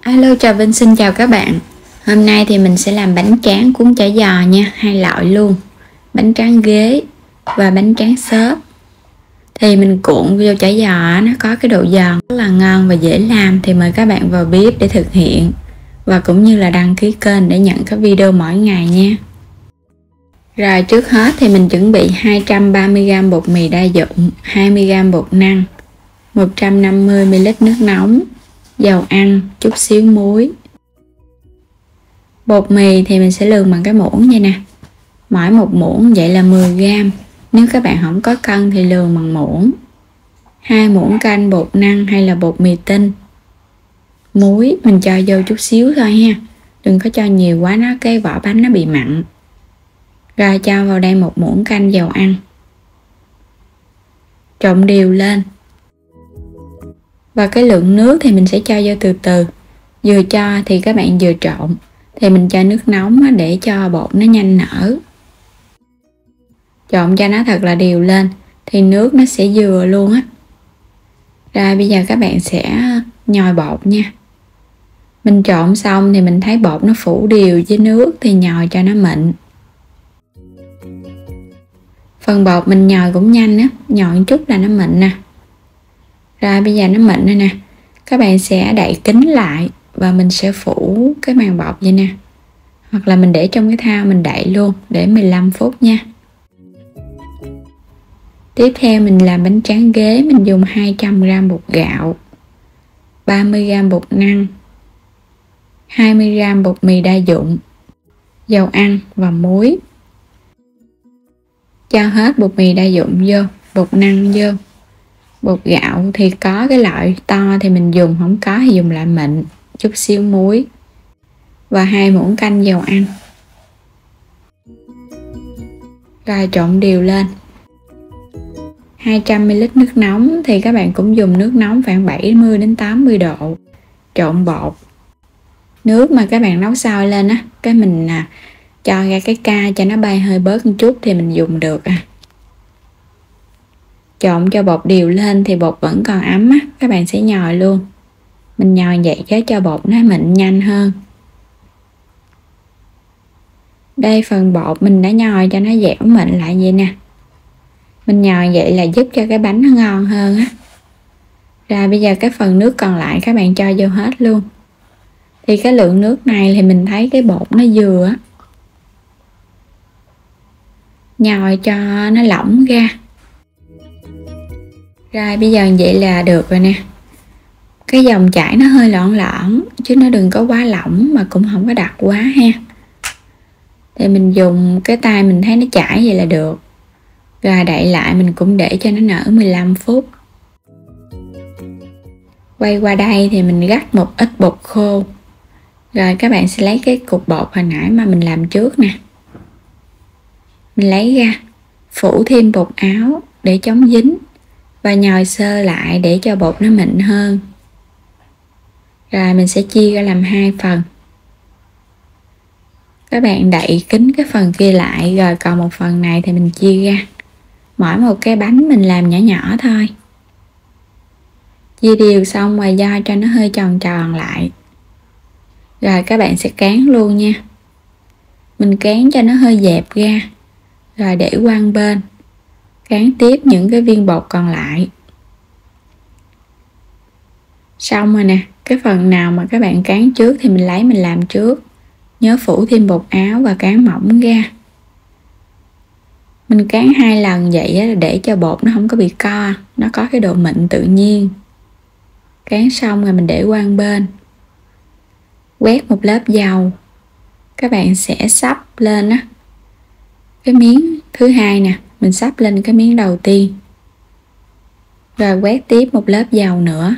Alo, chào Vinh, xin chào các bạn. Hôm nay thì mình sẽ làm bánh tráng cuốn chả giò nha, hai loại luôn. Bánh tráng ghế và bánh tráng xốp. Thì mình cuộn vô chả giò nó có cái độ giòn rất là ngon và dễ làm, thì mời các bạn vào bếp để thực hiện và cũng như là đăng ký kênh để nhận các video mỗi ngày nha. Rồi trước hết thì mình chuẩn bị 230g bột mì đa dụng, 20g bột năng, 150ml nước nóng, dầu ăn, chút xíu muối. Bột mì thì mình sẽ lường bằng cái muỗng vậy nè. Mỗi một muỗng vậy là 10g. Nếu các bạn không có cân thì lường bằng muỗng. 2 muỗng canh bột năng hay là bột mì tinh. Muối mình cho vô chút xíu thôi ha. Đừng có cho nhiều quá, cái vỏ bánh nó bị mặn. Rồi cho vào đây 1 muỗng canh dầu ăn. Trộn đều lên. Và cái lượng nước thì mình sẽ cho vô từ từ. Vừa cho thì các bạn vừa trộn. Thì mình cho nước nóng để cho bột nó nhanh nở. Trộn cho nó thật là đều lên thì nước nó sẽ vừa luôn á. Rồi bây giờ các bạn sẽ nhồi bột nha. Mình trộn xong thì mình thấy bột nó phủ đều với nước thì nhồi cho nó mịn. Phần bột mình nhồi cũng nhanh á, nhồi một chút là nó mịn nè. Rồi bây giờ nó mịn rồi nè. Các bạn sẽ đậy kín lại và mình sẽ phủ cái màng bột vậy nè. Hoặc là mình để trong cái thau mình đậy luôn để 15 phút nha. Tiếp theo mình làm bánh tráng ghế, mình dùng 200g bột gạo, 30g bột năng, 20g bột mì đa dụng, dầu ăn và muối. Cho hết bột mì đa dụng vô, bột năng vô. Bột gạo thì có cái loại to thì mình dùng, không có thì dùng loại mịn, chút xíu muối và 2 muỗng canh dầu ăn. Rồi trộn đều lên. 200ml nước nóng thì các bạn cũng dùng nước nóng khoảng 70 đến 80 độ. Trộn bột. Nước mà các bạn nấu sôi lên á, cái mình cho ra cái ca cho nó bay hơi bớt một chút thì mình dùng được à. Trộn cho bột đều lên thì bột vẫn còn ấm á, các bạn sẽ nhồi luôn. Mình nhồi vậy chứ cho bột nó mịn nhanh hơn. Đây phần bột mình đã nhồi cho nó dẻo mịn lại vậy nè. Mình nhồi vậy là giúp cho cái bánh nó ngon hơn á. Rồi bây giờ cái phần nước còn lại các bạn cho vô hết luôn. Thì cái lượng nước này thì mình thấy cái bột nó vừa á. Nhồi cho nó lỏng ra. Rồi bây giờ vậy là được rồi nè. Cái dòng chảy nó hơi loãng loãng chứ nó đừng có quá lỏng mà cũng không có đặc quá ha. Thì mình dùng cái tay mình thấy nó chảy vậy là được. Rồi đậy lại mình cũng để cho nó nở 15 phút. Quay qua đây thì mình rắc một ít bột khô. Rồi các bạn sẽ lấy cái cục bột hồi nãy mà mình làm trước nè. Mình lấy ra, phủ thêm bột áo để chống dính và nhồi sơ lại để cho bột nó mịn hơn. Rồi mình sẽ chia ra làm 2 phần. Các bạn đậy kín cái phần kia lại, rồi còn một phần này thì mình chia ra. Mỗi một cái bánh mình làm nhỏ nhỏ thôi. Chia đều xong rồi do cho nó hơi tròn tròn lại. Rồi các bạn sẽ cán luôn nha. Mình cán cho nó hơi dẹp ra. Rồi để qua một bên. Cán tiếp những cái viên bột còn lại. Xong rồi nè. Cái phần nào mà các bạn cán trước thì mình lấy mình làm trước. Nhớ phủ thêm bột áo và cán mỏng ra. Mình cán 2 lần vậy để cho bột nó không có bị co. Nó có cái độ mịn tự nhiên. Cán xong rồi mình để qua một bên. Quét một lớp dầu. Các bạn sẽ xấp lên á. Cái miếng thứ hai nè. Mình xấp lên cái miếng đầu tiên. Rồi quét tiếp một lớp dầu nữa.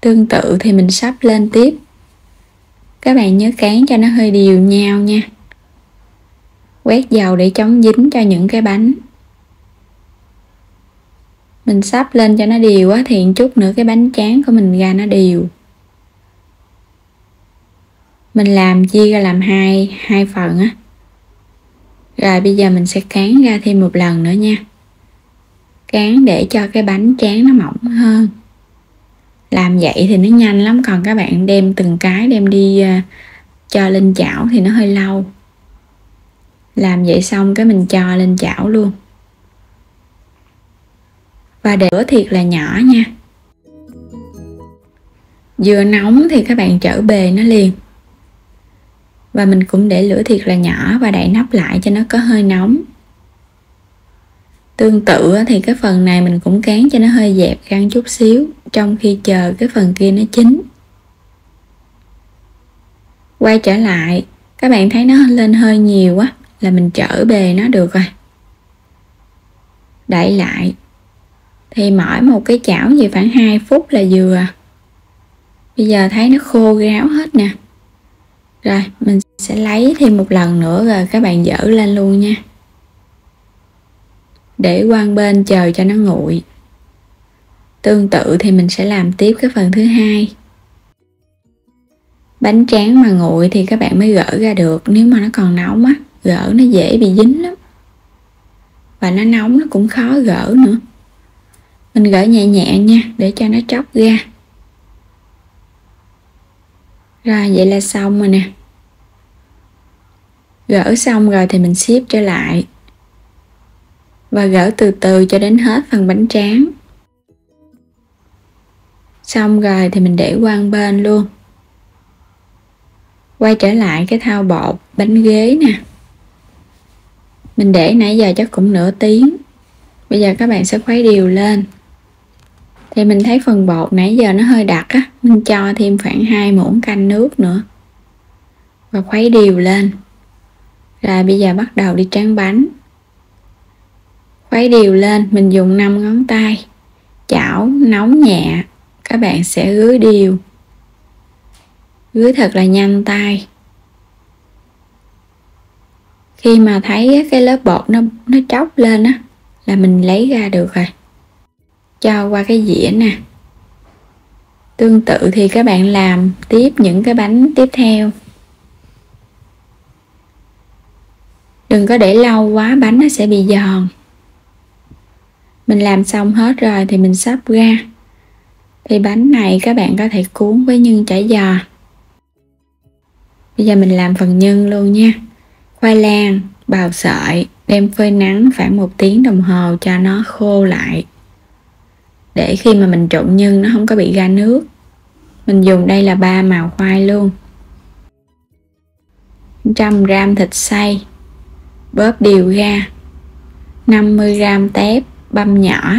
Tương tự thì mình xấp lên tiếp. Các bạn nhớ cán cho nó hơi đều nhau nha. Quét dầu để chống dính cho những cái bánh. Mình xấp lên cho nó đều á, thì chút nữa cái bánh tráng của mình ra nó đều. Mình làm chia ra làm hai phần á. Rồi bây giờ mình sẽ cán ra thêm một lần nữa nha. Cán để cho cái bánh tráng nó mỏng hơn. Làm làm vậy thì nó nhanh lắm, còn các bạn đem từng cái đem đi cho lên chảo thì nó hơi lâu. Làm vậy xong cái mình cho lên chảo luôn. Và để lửa thiệt là nhỏ nha. Vừa nóng thì các bạn chở bề nó liền. Và mình cũng để lửa thiệt là nhỏ và đậy nắp lại cho nó có hơi nóng. Tương tự thì cái phần này mình cũng cán cho nó hơi dẹp gan chút xíu, trong khi chờ cái phần kia nó chín. Quay trở lại, các bạn thấy nó lên hơi nhiều quá là mình chở bề nó được rồi. Đậy lại. Thì mỗi một cái chảo gì khoảng 2 phút là vừa. Bây giờ thấy nó khô ráo hết nè. Rồi mình sẽ lấy thêm một lần nữa rồi các bạn dỡ lên luôn nha. Để qua bên chờ cho nó nguội. Tương tự thì mình sẽ làm tiếp cái phần thứ hai. Bánh tráng mà nguội thì các bạn mới gỡ ra được. Nếu mà nó còn nóng á, gỡ nó dễ bị dính lắm. Và nó nóng nó cũng khó gỡ nữa. Mình gỡ nhẹ nhẹ nha, để cho nó tróc ra. Rồi vậy là xong rồi nè. Gỡ xong rồi thì mình xếp trở lại. Và gỡ từ từ cho đến hết phần bánh tráng. Xong rồi thì mình để qua bên luôn. Quay trở lại cái thau bột bánh ghế nè. Mình để nãy giờ chắc cũng nửa tiếng. Bây giờ các bạn sẽ khuấy đều lên. Thì mình thấy phần bột nãy giờ nó hơi đặc á, mình cho thêm khoảng 2 muỗng canh nước nữa. Và khuấy đều lên. Rồi bây giờ bắt đầu đi tráng bánh. Khuấy đều lên, mình dùng 5 ngón tay. Chảo nóng nhẹ, các bạn sẽ rưới đều. Rưới thật là nhanh tay. Khi mà thấy cái lớp bột nó tróc lên á, là mình lấy ra được rồi. Cho qua cái dĩa nè. Tương tự thì các bạn làm tiếp những cái bánh tiếp theo. Đừng có để lâu quá, bánh nó sẽ bị giòn. Mình làm xong hết rồi thì mình xấp ra. Thì bánh này các bạn có thể cuốn với nhân chả giò. Bây giờ mình làm phần nhân luôn nha. Khoai lang, bào sợi, đem phơi nắng khoảng 1 tiếng đồng hồ cho nó khô lại. Để khi mà mình trộn nhân nó không có bị ra nước. Mình dùng đây là 3 màu khoai luôn. 100g thịt xay, bóp đều ra. 50g tép băm nhỏ.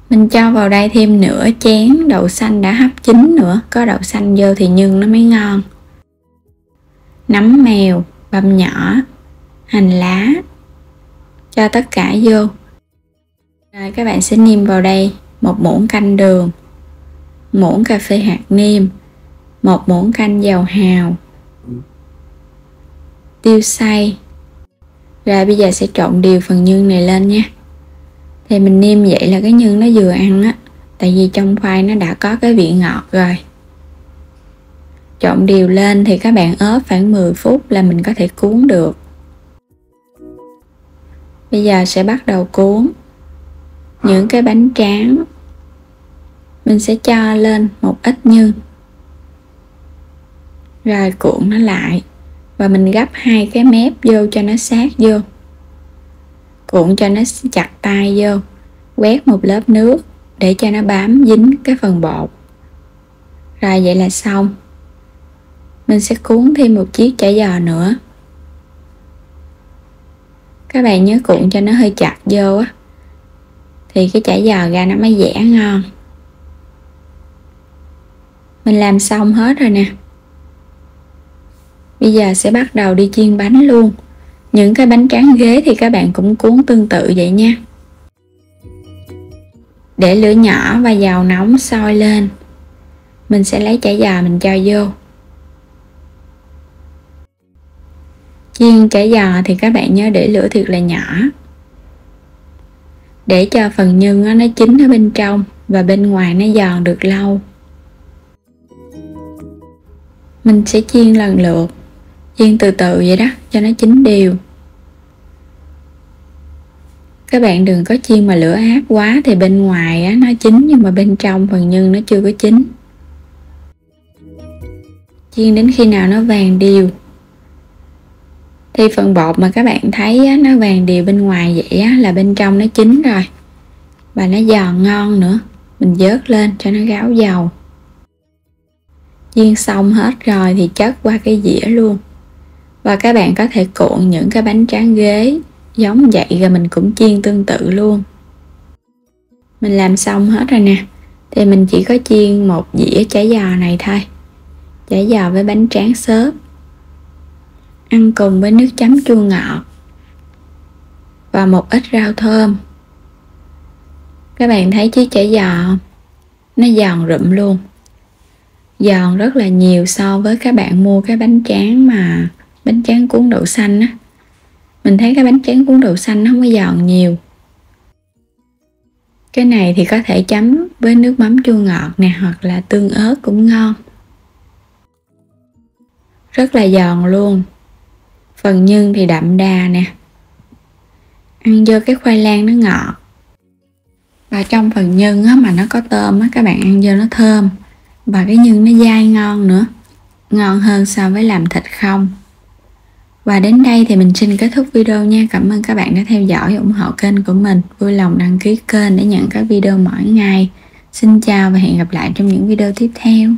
Mình cho vào đây thêm nửa chén đậu xanh đã hấp chín nữa. Có đậu xanh vô thì nhân nó mới ngon. Nấm mèo băm nhỏ. Hành lá. Cho tất cả vô. Rồi các bạn sẽ nêm vào đây 1 muỗng canh đường, muỗng cà phê hạt nêm, 1 muỗng canh dầu hào, tiêu xay. Rồi bây giờ sẽ trộn đều phần nhân này lên nha. Thì mình nêm vậy là cái nhân nó vừa ăn á. Tại vì trong khoai nó đã có cái vị ngọt rồi. Trộn đều lên thì các bạn ốp khoảng 10 phút là mình có thể cuốn được. Bây giờ sẽ bắt đầu cuốn. Những cái bánh tráng mình sẽ cho lên một ít nhân. Rồi cuộn nó lại. Và mình gấp 2 cái mép vô cho nó sát vô. Cuộn cho nó chặt tay vô. Quét một lớp nước để cho nó bám dính cái phần bột. Rồi vậy là xong. Mình sẽ cuốn thêm một chiếc chả giò nữa. Các bạn nhớ cuộn cho nó hơi chặt vô á. Thì cái chả giò ra nó mới dẻ ngon. Mình làm xong hết rồi nè. Bây giờ sẽ bắt đầu đi chiên bánh luôn. Những cái bánh tráng ghế thì các bạn cũng cuốn tương tự vậy nha. Để lửa nhỏ và dầu nóng sôi lên. Mình sẽ lấy chả giò mình cho vô. Chiên chả giò thì các bạn nhớ để lửa thiệt là nhỏ. Để cho phần nhân nó chín ở bên trong và bên ngoài nó giòn được lâu. Mình sẽ chiên lần lượt. Chiên từ từ vậy đó cho nó chín đều. Các bạn đừng có chiên mà lửa ác quá, thì bên ngoài á, nó chín nhưng mà bên trong phần nhân nó chưa có chín. Chiên đến khi nào nó vàng đều. Thì phần bột mà các bạn thấy á, nó vàng đều bên ngoài vậy á, là bên trong nó chín rồi. Và nó giòn ngon nữa. Mình vớt lên cho nó ráo dầu. Chiên xong hết rồi thì chất qua cái dĩa luôn. Và các bạn có thể cuộn những cái bánh tráng ghế giống vậy, rồi mình cũng chiên tương tự luôn. Mình làm xong hết rồi nè. Thì mình chỉ có chiên một dĩa chả giò này thôi. Chả giò với bánh tráng xốp, ăn cùng với nước chấm chua ngọt và một ít rau thơm. Các bạn thấy chiếc chả giò không? Nó giòn rụm luôn, giòn rất là nhiều so với các bạn mua cái bánh tráng mà bánh tráng cuốn đậu xanh á. Mình thấy cái bánh tráng cuốn đậu xanh nó không có giòn nhiều. Cái này thì có thể chấm với nước mắm chua ngọt nè, hoặc là tương ớt cũng ngon. Rất là giòn luôn. Phần nhân thì đậm đà nè. Ăn vô cái khoai lang nó ngọt. Và trong phần nhân á, mà nó có tôm á, các bạn ăn vô nó thơm. Và cái nhân nó dai ngon nữa. Ngon hơn so với làm thịt không. Và đến đây thì mình xin kết thúc video nha. Cảm ơn các bạn đã theo dõi, ủng hộ kênh của mình. Vui lòng đăng ký kênh để nhận các video mỗi ngày. Xin chào và hẹn gặp lại trong những video tiếp theo.